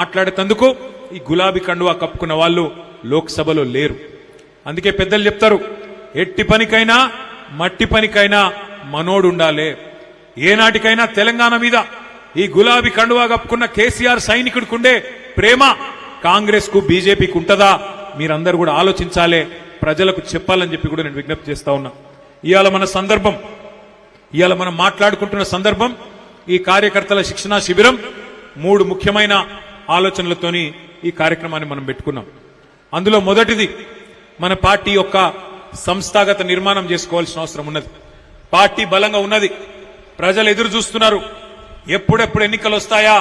మాట్లాడేందుకు ఈ గులాబీ కండువా కప్పుకున్న వాళ్ళు లోక్సభలో లేరు. అందుకే పెద్దలు చెప్తారు, ఎట్టి పనికైనా మట్టి పనికైనా మనోడు ఉండాలి. ఏనాటికైనా తెలంగాణ మీద ఈ గులాబీ కండువా కప్పుకున్న కేసీఆర్ సైనికుడికుండే ప్రేమ కాంగ్రెస్ కు బీజేపీకి ఉంటదా? మీరందరూ కూడా ఆలోచించాలి, ప్రజలకు చెప్పాలని చెప్పి కూడా నేను విజ్ఞప్తి చేస్తా ఉన్నా. ఇవాళ మన సందర్భం, ఇవాళ మనం మాట్లాడుకుంటున్న సందర్భం ఈ కార్యకర్తల శిక్షణా శిబిరం. 3 ముఖ్యమైన ఆలోచనలతోని ఈ కార్యక్రమాన్ని మనం పెట్టుకున్నాం. అందులో మొదటిది, మన పార్టీ యొక్క సంస్థాగత నిర్మాణం చేసుకోవాల్సిన అవసరం ఉన్నది. పార్టీ బలంగా ఉన్నది, ప్రజలు ఎదురు చూస్తున్నారు. ఎప్పుడెప్పుడు ఎన్నికలు వస్తాయా,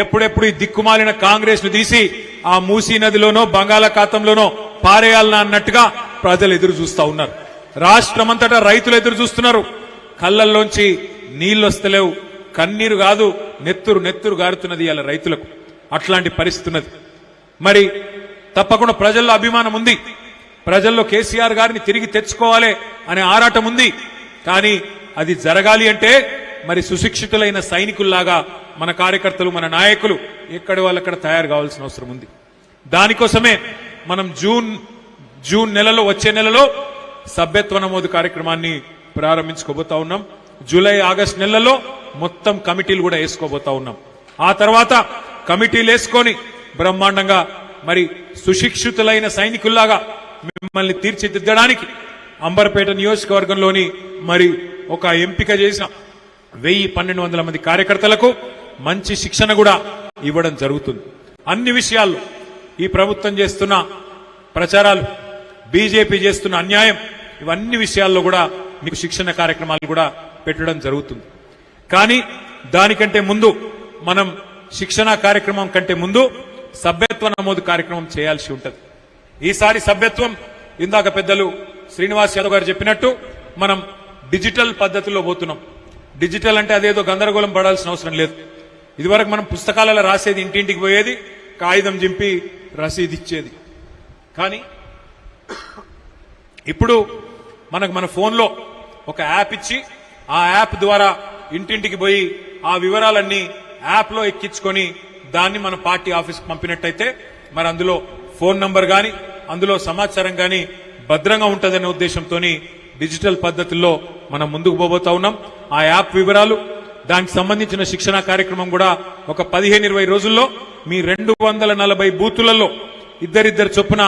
ఎప్పుడెప్పుడు ఈ దిక్కుమాలిన కాంగ్రెస్ ను తీసి ఆ మూసీ నదిలోనో బంగాళాఖాతంలోనో పారేయాలన్నా అన్నట్టుగా ప్రజలు ఎదురు చూస్తా ఉన్నారు. రాష్ట్రమంతటా రైతులు ఎదురు చూస్తున్నారు. కళ్ళల్లోంచి నీళ్లు వస్తలేవు, కన్నీరు కాదు నెత్తురు గారుతున్నది ఇలా రైతులకు. అట్లాంటి పరిస్థితి ఉన్నది. మరి తప్పకుండా ప్రజల్లో అభిమానం ఉంది, ప్రజల్లో కేసీఆర్ గారిని తిరిగి తెచ్చుకోవాలి అనే ఆరాటం ఉంది. కానీ అది జరగాలి అంటే మరి సుశిక్షితులైన సైనికుల్లాగా మన కార్యకర్తలు, మన నాయకులు ఎక్కడి వాళ్ళక్కడ తయారు కావాల్సిన అవసరం ఉంది. దానికోసమే మనం జూన్ నెలలో, వచ్చే నెలలో సభ్యత్వ నమోదు కార్యక్రమాన్ని ప్రారంభించుకోబోతా ఉన్నాం. జూలై, ఆగస్టు నెలల్లో మొత్తం కమిటీలు కూడా వేసుకోబోతా ఉన్నాం. ఆ తర్వాత కమిటీలు వేసుకొని బ్రహ్మాండంగా మరి సుశిక్షితులైన సైనికుల్లాగా మిమ్మల్ని తీర్చిదిద్దడానికి అంబర్పేట నియోజకవర్గంలోని మరి ఒక ఎంపిక చేసిన 1000-1200 మంది కార్యకర్తలకు మంచి శిక్షణ కూడా ఇవ్వడం జరుగుతుంది. అన్ని విషయాల్లో ఈ ప్రభుత్వం చేస్తున్న ప్రచారాలు, బీజేపీ చేస్తున్న అన్యాయం, ఇవన్నీ విషయాల్లో కూడా మీకు శిక్షణ కార్యక్రమాలు కూడా పెట్టడం జరుగుతుంది. కానీ దానికంటే ముందు, మనం శిక్షణ కార్యక్రమం కంటే ముందు సభ్యత్వ నమోదు కార్యక్రమం చేయాల్సి ఉంటుంది. ఈసారి సభ్యత్వం, ఇందాక పెద్దలు శ్రీనివాస్ యాదవ్ గారు చెప్పినట్టు, మనం డిజిటల్ పద్ధతిలో పోతున్నాం. డిజిటల్ అంటే అదేదో గందరగోళం పడాల్సిన అవసరం లేదు. ఇదివరకు మనం పుస్తకాలలో రాసేది, ఇంటింటికి పోయేది, కాగితం చింపి రసీదు ఇచ్చేది. కానీ ఇప్పుడు మనకు మన ఫోన్లో ఒక యాప్ ఇచ్చి, ఆ యాప్ ద్వారా ఇంటింటికి పోయి ఆ వివరాలన్నీ యాప్లో ఎక్కించుకొని దాన్ని మన పార్టీ ఆఫీస్కి పంపినట్టయితే మరి అందులో ఫోన్ నంబర్ గాని, అందులో సమాచారం గాని భద్రంగా ఉంటుందనే ఉద్దేశంతో డిజిటల్ పద్ధతుల్లో మనం ముందుకు పోబోతా ఉన్నాం. ఆ యాప్ వివరాలు, దానికి సంబంధించిన శిక్షణ కార్యక్రమం కూడా ఒక 15-20 రోజుల్లో మీ 240 బూతులలో ఇద్దరిద్దరు చొప్పున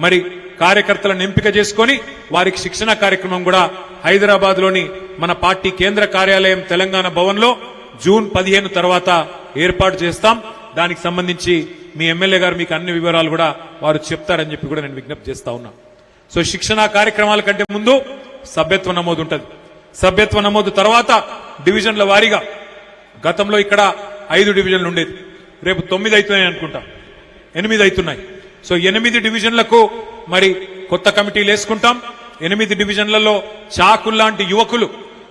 మరి కార్యకర్తలను ఎంపిక చేసుకొని వారికి శిక్షణ కార్యక్రమం కూడా హైదరాబాద్ లోని మన పార్టీ కేంద్ర కార్యాలయం తెలంగాణ భవన్ లో జూన్ 15 తర్వాత ఏర్పాటు చేస్తాం. దానికి సంబంధించి మీ ఎమ్మెల్యే గారు మీకు అన్ని వివరాలు కూడా వారు చెప్తారని చెప్పి కూడా నేను విజ్ఞప్తి చేస్తా ఉన్నా. సో శిక్షణ కార్యక్రమాల కంటే ముందు సభ్యత్వ నమోదు ఉంటుంది. సభ్యత్వ నమోదు తర్వాత డివిజన్ల వారీగా, గతంలో ఇక్కడ 5 డివిజన్లు ఉండేది, రేపు 9 అవుతున్నాయి అనుకుంటా, 8 అవుతున్నాయి. సో 8 డివిజన్లకు మరి కొత్త కమిటీలు వేసుకుంటాం. 8 డివిజన్లలో చాకుల్లాంటి యువకులు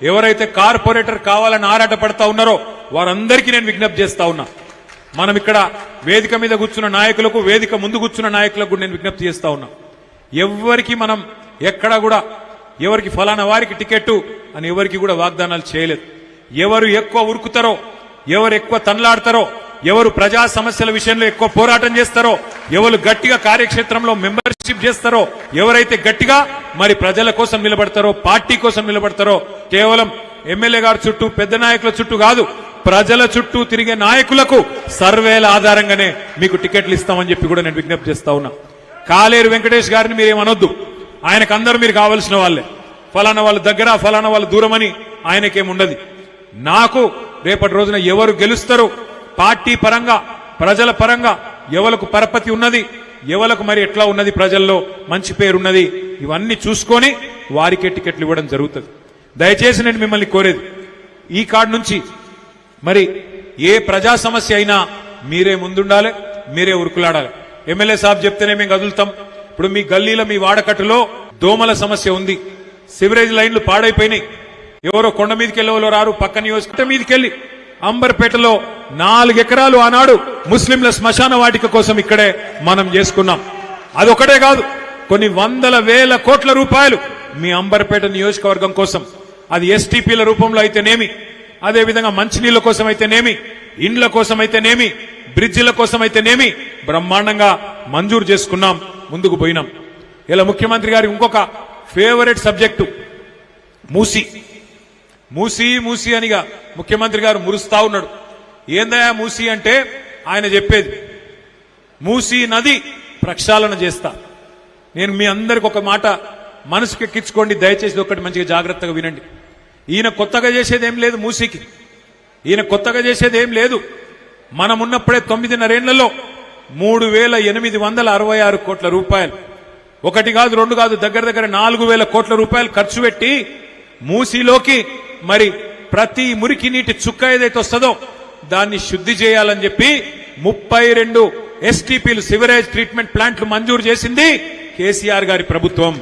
ఎవరైతే కార్పొరేటర్ కావాలని ఆరాటపడతా ఉన్నారో వారందరికీ నేను విజ్ఞప్తి చేస్తా ఉన్నా. మనం ఇక్కడ వేదిక మీద కూర్చున్న నాయకులకు, వేదిక ముందు కూర్చున్న నాయకులకు నేను విజ్ఞప్తి చేస్తా ఉన్నా. ఎవరికి మనం ఎక్కడా కూడా ఎవరికి ఫలానా వారికి టికెట్ అని ఎవరికి కూడా వాగ్దానాలు చేయలేదు. ఎవరు ఎక్కువ ఉరుకుతారో, ఎవరు ఎక్కువ తనలాడతారో, ఎవరు ప్రజా సమస్యల విషయంలో ఎక్కువ పోరాటం చేస్తారో, ఎవరు గట్టిగా కార్యక్షేత్రంలో మెంబర్షిప్ చేస్తారో, ఎవరైతే గట్టిగా మరి ప్రజల కోసం నిలబడతారో, పార్టీ కోసం నిలబడతారో, కేవలం ఎమ్మెల్యే గారి చుట్టూ, పెద్ద నాయకుల చుట్టూ కాదు, ప్రజల చుట్టూ తిరిగే నాయకులకు సర్వేల ఆధారంగానే మీకు టికెట్లు ఇస్తామని చెప్పి కూడా నేను విజ్ఞప్తి చేస్తా ఉన్నా. కాలేరు వెంకటేష్ గారిని మీరేమనొద్దు, ఆయనకు అందరూ మీరు కావలసిన వాళ్ళే. ఫలానా వాళ్ళ దగ్గర, ఫలానా వాళ్ళ దూరమని ఆయనకేముండదు. నాకు రేపటి రోజున ఎవరు గెలుస్తారో, పార్టీ పరంగా, ప్రజల పరంగా ఎవలకు పరపతి ఉన్నది, ఎవలకు మరి ఎట్లా ఉన్నది, ప్రజల్లో మంచి పేరున్నది, ఇవన్నీ చూసుకొని వారికే టికెట్లు ఇవ్వడం జరుగుతుంది. దయచేసి నేను మిమ్మల్ని కోరేది, ఈ కార్డు నుంచి మరి ఏ ప్రజా సమస్య అయినా మీరే ముందుండాలి, మీరే ఉరుకులాడాలి. ఎమ్మెల్యే సాబ్ చెప్తేనే మేము కదులుతాం. ఇప్పుడు మీ గల్లీలో, మీ వాడకట్టులో దోమల సమస్య ఉంది, సివరేజ్ లైన్లు పాడైపోయినాయి. ఎవరో కొండ మీదకి వెళ్ళేవాళ్ళు రారు, పక్క నియోజకవర్గం మీదకి వెళ్ళి అంబర్పేటలో 4 ఎకరాలు ఆనాడు ముస్లింల శ్మశాన వాటిక కోసం ఇక్కడే మనం చేసుకున్నాం. అదొకటే కాదు, కొన్ని 100,000 కోట్ల రూపాయలు మీ అంబర్పేట నియోజకవర్గం కోసం, అది ఎస్టీపీల రూపంలో అయితేనేమి, అదేవిధంగా మంచినీళ్ల కోసం అయితేనేమి, ఇండ్ల కోసం అయితేనేమి, బ్రిడ్జిల కోసం అయితేనేమి బ్రహ్మాండంగా మంజూరు చేసుకున్నాం, ముందుకు పోయినాం. ఇలా ముఖ్యమంత్రి గారి ఇంకొక ఫేవరెట్ సబ్జెక్టు మూసి. మూసి మూసి అనిగా ముఖ్యమంత్రి గారు మురుస్తా ఉన్నాడు. ఏందయా మూసి అంటే ఆయన చెప్పేది, మూసి నది ప్రక్షాళన చేస్తా. నేను మీ అందరికి ఒక మాట మనసుకు ఎక్కించుకోండి దయచేసి, ఒకటి మంచిగా జాగ్రత్తగా వినండి. ఈయన కొత్తగా చేసేదేం లేదు మూసికి, ఈయన కొత్తగా చేసేదేం లేదు. మనమున్నప్పుడే 9.5 ఏళ్లలో 3,866 కోట్ల రూపాయలు, ఒకటి కాదు రెండు కాదు, దగ్గర దగ్గర 4,000 కోట్ల రూపాయలు ఖర్చు పెట్టి మూసిలోకి మరి ప్రతి మురికి నీటి చుక్క ఏదైతే వస్తుందో దాన్ని శుద్ధి చేయాలని చెప్పి 32 ఎస్టీపీలు సివరేజ్ ట్రీట్మెంట్ ప్లాంట్లు మంజూరు చేసింది కేసీఆర్ గారి ప్రభుత్వం.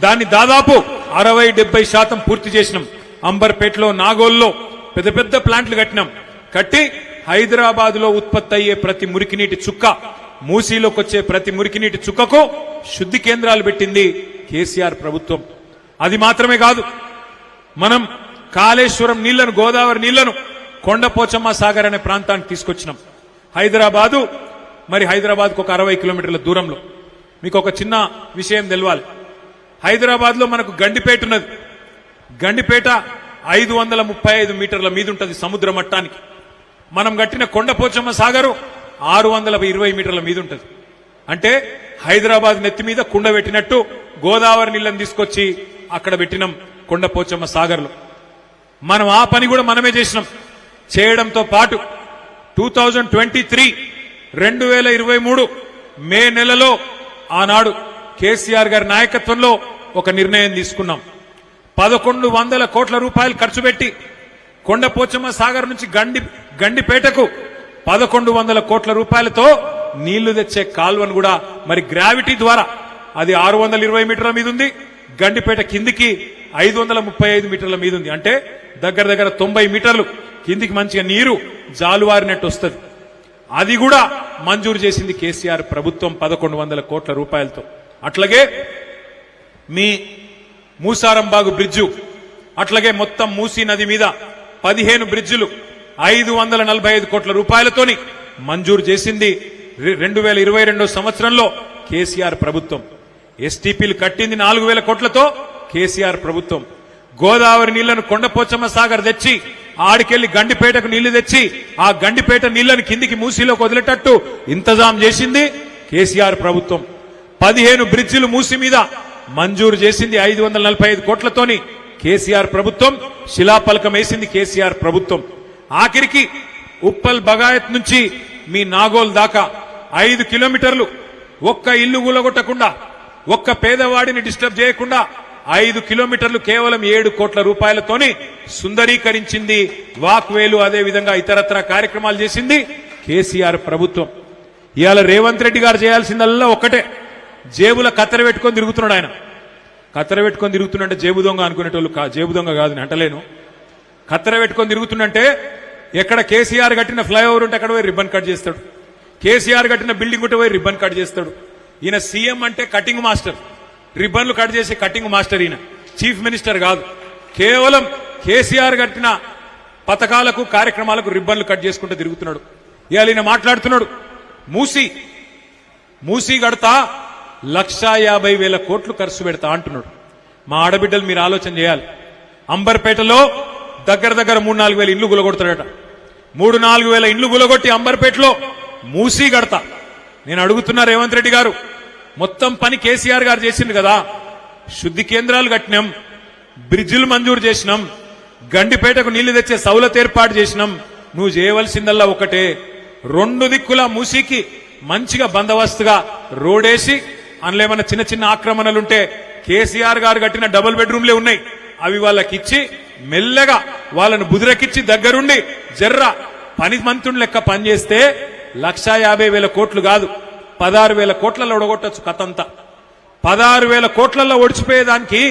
దాన్ని దాదాపు 60-70% పూర్తి చేసినాం. అంబర్పేటలో, నాగోల్లో పెద్ద పెద్ద ప్లాంట్లు కట్టి హైదరాబాద్ లో ఉత్పత్తి అయ్యే ప్రతి మురికి నీటి చుక్క, మూసీలోకి వచ్చే ప్రతి మురికి నీటి చుక్కకు శుద్ధి కేంద్రాలు పెట్టింది కేసీఆర్ ప్రభుత్వం. అది మాత్రమే కాదు, మనం కాళేశ్వరం నీళ్లను, గోదావరి నీళ్లను కొండపోచమ్మ సాగర్ అనే ప్రాంతానికి తీసుకొచ్చినాం. హైదరాబాద్కు ఒక 60 కిలోమీటర్ల దూరంలో. మీకు ఒక చిన్న విషయం తెలవాలి. హైదరాబాద్ లో మనకు గండిపేట ఉన్నది. గండిపేట 535 మీటర్ల మీద ఉంటుంది సముద్ర మట్టానికి. మనం కట్టిన కొండపోచమ్మ సాగరు 620 మీటర్ల మీద ఉంటుంది. అంటే హైదరాబాద్ నెత్తి మీద కుండ పెట్టినట్టు గోదావరి నీళ్లను తీసుకొచ్చి అక్కడ పెట్టినాం కొండపోచమ్మ సాగర్లో. మనం ఆ పని కూడా మనమే చేసినాం. చేయడంతో పాటు 2023 మే నెలలో ఆనాడు కేసీఆర్ గారి నాయకత్వంలో ఒక నిర్ణయం తీసుకున్నాం. 1,100 కోట్ల రూపాయలు ఖర్చు పెట్టి కొండపోచమ్మ సాగర్ నుంచి గండిపేటకు 1,100 కోట్ల రూపాయలతో నీళ్లు తెచ్చే కాల్వను కూడా మరి గ్రావిటీ ద్వారా, అది 620 మీటర్ల మీద ఉంది, గండిపేట కిందికి 535 మీటర్ల మీద ఉంది. అంటే దగ్గర దగ్గర 90 మీటర్లు కిందికి మంచిగా నీరు జాలువారినట్టు వస్తుంది. అది కూడా మంజూరు చేసింది కేసీఆర్ ప్రభుత్వం 1,100 కోట్ల రూపాయలతో. అట్లాగే మీ మూసారంబాగు బ్రిడ్జు, అట్లాగే మొత్తం మూసీ నది మీద 15 బ్రిడ్జిలు 545 కోట్ల రూపాయలతోని మంజూరు చేసింది 2022 సంవత్సరంలో కేసీఆర్ ప్రభుత్వం. ఎస్టీపీలు కట్టింది 4,000 కోట్లతో కేసీఆర్ ప్రభుత్వం. గోదావరి నీళ్లను కొండపోచమ్మ సాగర్ తెచ్చి ఆడికెళ్లి గండిపేటకు నీళ్లు తెచ్చి ఆ గండిపేట నీళ్లను కిందికి మూసీలోకి వదిలేటట్టు ఇంతజాం చేసింది కేసీఆర్ ప్రభుత్వం. 15 బ్రిడ్జిలు మూసీ మీద మంజూరు చేసింది 545 కోట్లతోని కేసీఆర్ ప్రభుత్వం. శిలాఫలకం వేసింది కేసీఆర్ ప్రభుత్వం. ఆఖరికి ఉప్పల్ బగాయత్ నుంచి మీ నాగోల్ దాకా 5 కిలోమీటర్లు ఒక్క ఇల్లు కూలగొట్టకుండా, ఒక్క పేదవాడిని డిస్టర్బ్ చేయకుండా 5 కిలోమీటర్లు కేవలం 7 కోట్ల రూపాయలతోని సుందరీకరించింది. వాక్వేలు, అదే విధంగా ఇతరత్ర కార్యక్రమాలు చేసింది కేసీఆర్ ప్రభుత్వం. ఇవాళ రేవంత్ రెడ్డి గారు చేయాల్సిందల్లా ఒక్కటే, జేబుల కత్తెర పెట్టుకొని తిరుగుతున్నాడు. ఆయన కత్తెర పెట్టుకొని తిరుగుతుండే జేబు దొంగ అనుకునేటోళ్ళు, జేబు దొంగ కాదు అంటలేను. కత్తెర పెట్టుకొని తిరుగుతుండంటే ఎక్కడ కేసీఆర్ కట్టిన ఫ్లైఓవర్ ఉంటే అక్కడ పోయి రిబ్బన్ కట్ చేస్తాడు, కేసీఆర్ కట్టిన బిల్డింగ్ ఉంటే పోయి రిబ్బన్ కట్ చేస్తాడు. ఈయన సీఎం అంటే కటింగ్ మాస్టర్, రిబ్బన్లు కట్ చేసే కటింగ్ మాస్టర్. ఈయన చీఫ్ మినిస్టర్ కాదు, కేవలం కేసీఆర్ కట్టిన పథకాలకు, కార్యక్రమాలకు రిబ్బన్లు కట్ చేసుకుంటూ తిరుగుతున్నాడు. ఇవాళ ఈయన మాట్లాడుతున్నాడు, మూసీ కడతా 1,50,000 కోట్లు ఖర్చు పెడతా అంటున్నాడు. మా ఆడబిడ్డలు మీరు ఆలోచన చేయాలి. అంబర్పేటలో దగ్గర దగ్గర 3-4 వేల ఇండ్లు గులగొడతాడట. 3-4 వేల ఇండ్లు గులగొట్టి అంబర్పేటలో మూసీ కడతా. నేను అడుగుతున్నా రేవంత్ రెడ్డి గారు, మొత్తం పని కేసీఆర్ గారు చేసింది కదా. శుద్ధి కేంద్రాలు కట్టినాం, బ్రిడ్జిలు మంజూరు చేసినాం, గండిపేటకు నీళ్లు తెచ్చే సౌలత్ ఏర్పాటు చేసినాం. నువ్వు చేయవలసిందల్లా ఒకటే, 2 దిక్కుల మూసీకి మంచిగా బందోబస్తుగా రోడేసి, అందులో ఏమైనా చిన్న చిన్న ఆక్రమణలుంటే కేసీఆర్ గారు కట్టిన డబుల్ బెడ్రూమ్లే ఉన్నాయి, అవి వాళ్ళకి ఇచ్చి మెల్లగా వాళ్ళను బుదిరెక్కిచ్చి దగ్గరుండి జర్ర పని మంత్రుని లెక్క పనిచేస్తే 1,50,000 కోట్లు కాదు 16,000 కోట్లలో ఒడగొట్టచ్చు కథంతా. 16,000 కోట్లలో ఒడిచిపోయేదానికి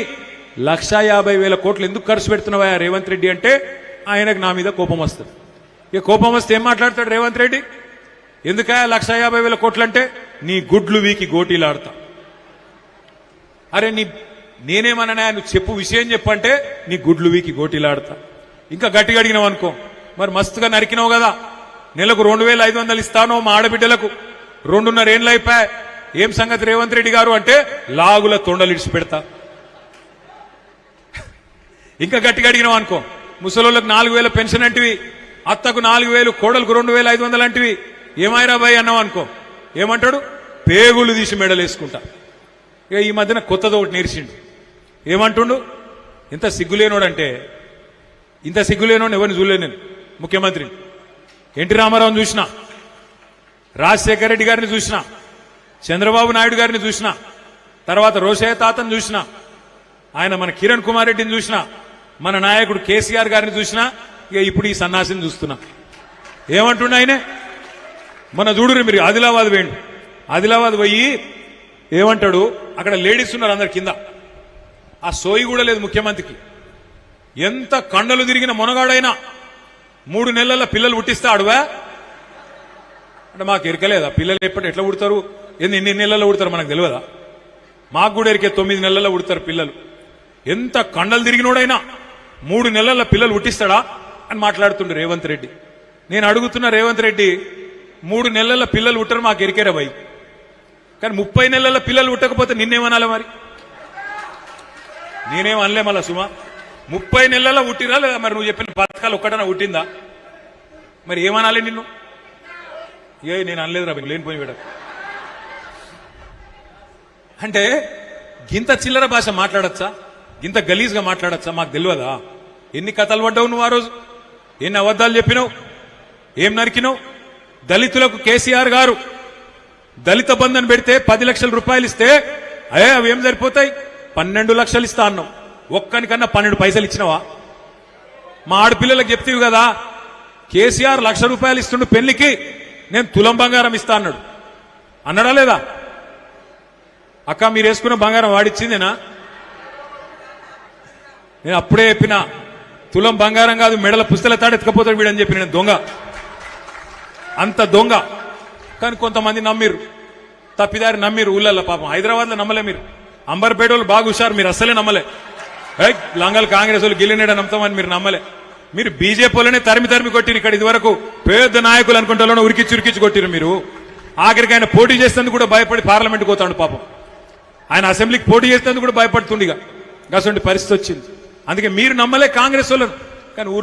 1,50,000 కోట్లు ఎందుకు ఖర్చు పెడుతున్నావా రేవంత్ రెడ్డి అంటే ఆయనకు నా మీద కోపం వస్తుంది. ఇక కోపం వస్తే ఏం మాట్లాడతాడు రేవంత్ రెడ్డి? ఎందుకా 1,50,000 కోట్లు అంటే నీ గుడ్లు వీకి గోటీలాడతా. అరే నేనేమన్నా నువ్వు చెప్పు, విషయం చెప్పంటే నీ గుడ్లు వీకి గోటీలాడతా. ఇంకా గట్టిగా అడిగినావు అనుకో, మరి మస్తుగా నరికినావు కదా, నెలకు 2500 ఇస్తాను మా ఆడబిడ్డలకు 2.5 ఏళ్ళు అయిపోయా ఏం సంగతి రేవంత్ రెడ్డి గారు అంటే లాగుల తొండలు ఇడిచి పెడతా. ఇంకా గట్టిగా అడిగినాం అనుకో ముసలోళ్ళకు 4000 పెన్షన్ అంటివి, అత్తకు 4000, కోడలకు 2500 అంటివి, ఏమైరా బాయ్ అన్నావు అనుకో ఏమంటాడు పేగులు తీసి మెడలు వేసుకుంటా. ఇక ఈ మధ్యన కొత్తది ఒకటి నేర్చిండు. ఏమంటుండు ఇంత సిగ్గులేనోడంటే ఇంత సిగ్గులేనోడు ఎవరిని చూడలేను నేను. ముఖ్యమంత్రిని ఎన్టీ రామారావుని చూసినా, రాజశేఖర రెడ్డి గారిని చూసినా, చంద్రబాబు నాయుడు గారిని చూసినా, తర్వాత రోషయ్య తాతను చూసినా, ఆయన మన కిరణ్ కుమార్ రెడ్డిని చూసినా, మన నాయకుడు కేసీఆర్ గారిని చూసినా, ఇక ఇప్పుడు ఈ సన్నాసిని చూస్తున్నా. ఏమంటుండ ఆయనే మన చూడురు మీరు ఆదిలాబాద్ వేయండి. ఆదిలాబాద్ పోయి ఏమంటాడు అక్కడ లేడీస్ ఉన్నారు అందరు కింద, ఆ సోయి కూడా లేదు ముఖ్యమంత్రికి. ఎంత కండలు తిరిగిన మొనగాడైనా 3 నెలల పిల్లలు పుట్టిస్తాడువా అంటే మాకు ఎరకలేదా పిల్లలు ఎట్లా పుడతారు, ఎన్ని నెలల్లో పుడతారు మనకు తెలియదా? మాకు కూడా ఎరికే 9 నెలల్లో పుడతారు పిల్లలు. ఎంత కండలు తిరిగినోడైనా 3 నెలల పిల్లలు పుట్టిస్తాడా అని మాట్లాడుతుండే రేవంత్ రెడ్డి. నేను అడుగుతున్న రేవంత్ రెడ్డి 3 నెలల పిల్లలు పుట్టరు మాకు ఎరికేరా భయ్, కానీ 30 నెలల పిల్లలు పుట్టకపోతే నిన్నేమనాలి మరి? నేనేం అనలే మళ్ళా సుమా 30 నెలల్లో పుట్టిరా లేదా మరి నువ్వు చెప్పిన పథకాలు ఒక్కడన్నా పుట్టిందా మరి ఏమనాలి నిన్ను? నేను అనలేదు రా లేనిపోయి వీడ అంటే గింత చిల్లర భాష మాట్లాడచ్చా, గింత గలీజ్గా మాట్లాడచ్చా? మాకు తెలియదా? ఎన్ని కథలు పడ్డావు నువ్వు ఆ రోజు, ఎన్ని అబద్ధాలు చెప్పినావు, ఏం నరికినావు? దళితులకు కేసీఆర్ గారు దళిత బంధన్ పెడితే 10 లక్షల రూపాయలు ఇస్తే అవి ఏం సరిపోతాయి, 12 లక్షలు ఇస్తా అన్నావు. ఒక్కనికన్నా 12 పైసలు ఇచ్చినావా? మా ఆడపిల్లలకు చెప్తీవి కదా కేసీఆర్ 1 లక్ష రూపాయలు ఇస్తుండు పెళ్లికి, నేను తులం బంగారం ఇస్తా అన్నాడు. అన్నాడా లేదా? అక్క మీరు వేసుకున్న బంగారం వాడిచ్చిందేనా? నేను అప్పుడే చెప్పిన తులం బంగారం కాదు మెడల పుస్తల తాడు ఎత్తుకపోతాడు వీడని చెప్పి నేను దొంగ, అంత దొంగ. కానీ కొంతమంది నమ్మిరు, తప్పిదారి నమ్మిరు ఊళ్ళల్లో. పాపం హైదరాబాద్ లో నమ్మలే మీరు, అంబర్పేట వాళ్ళు బాగా హుషారు, మీరు అస్సలే నమ్మలే. లంగల్ కాంగ్రెస్ వాళ్ళు గిల్లినేడ నమ్ముతామని మీరు నమ్మలే. మీరు బీజేపీ వాళ్ళనే తరిమి కొట్టిరు. ఇక్కడ ఇదివరకు పెద్ద నాయకులు అనుకుంటే ఉరికిచ్చి కొట్టిరు మీరు. ఆఖరికి ఆయన పోటీ చేసేందుకు కూడా భయపడి పార్లమెంట్కి పోతాడు పాపం. ఆయన అసెంబ్లీకి పోటీ చేసేందుకు కూడా భయపడుతుండగా అటువంటి పరిస్థితి వచ్చింది. అందుకే మీరు నమ్మలే కాంగ్రెస్ వాళ్ళను, కానీ ఊర్లో